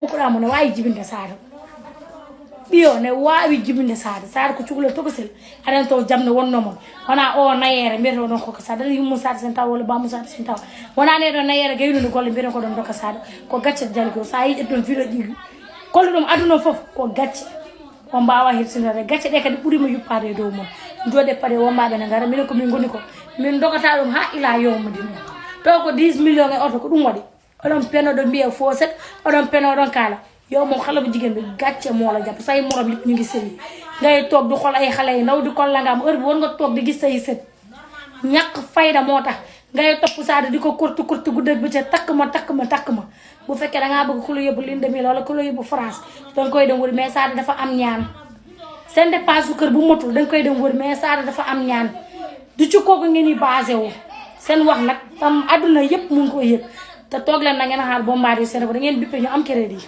ko da mo ne wayi jibinde saado biyo ne waawi jibinde saado saado ko cugule to ko sel adan to jamne wonno mon wana o nayere mbir don ko saado yummu saado sen taw wala bamu saado sen taw wana ne don nayere gaynu ni golle mbir ko don doka saado ko gacce jalgo sa yi don video jigi kollu dum aduna fof ko gacce ko mbawa hirsinare gacce de kadi buri mo yuppade do mon jode pare wombabe na ngara min ko min goni ko min dokata dum ha ila yowmudin to ko 10 millions e auto ko dum wadi odon peno do biya foset odon peno don kala yow mom xala bu jigen bi gatché mo la japp say morom li ñu ngi sey ngay tok du xol ay xalé ndaw di ko la nga am heure bi won nga tok di gis say set ñak fayda motax ngay top saade diko kurtu kurtu guddeeg bi ci tak ma bu fekke da nga bëgg ku lu yobbu linde mi wala ku lu yobbu France dang koy dem wuri mais saade dafa am ñaan sen dépense su kër bu motul dang koy dem wuri mais saade dafa am ñaan du ci koku ngeen ni basé wu sen wax nak tam aduna yépp mu ngi koy yëg te tok leen na ngeen xaar bombardier Sénégal da ngeen bippé ñu am crédit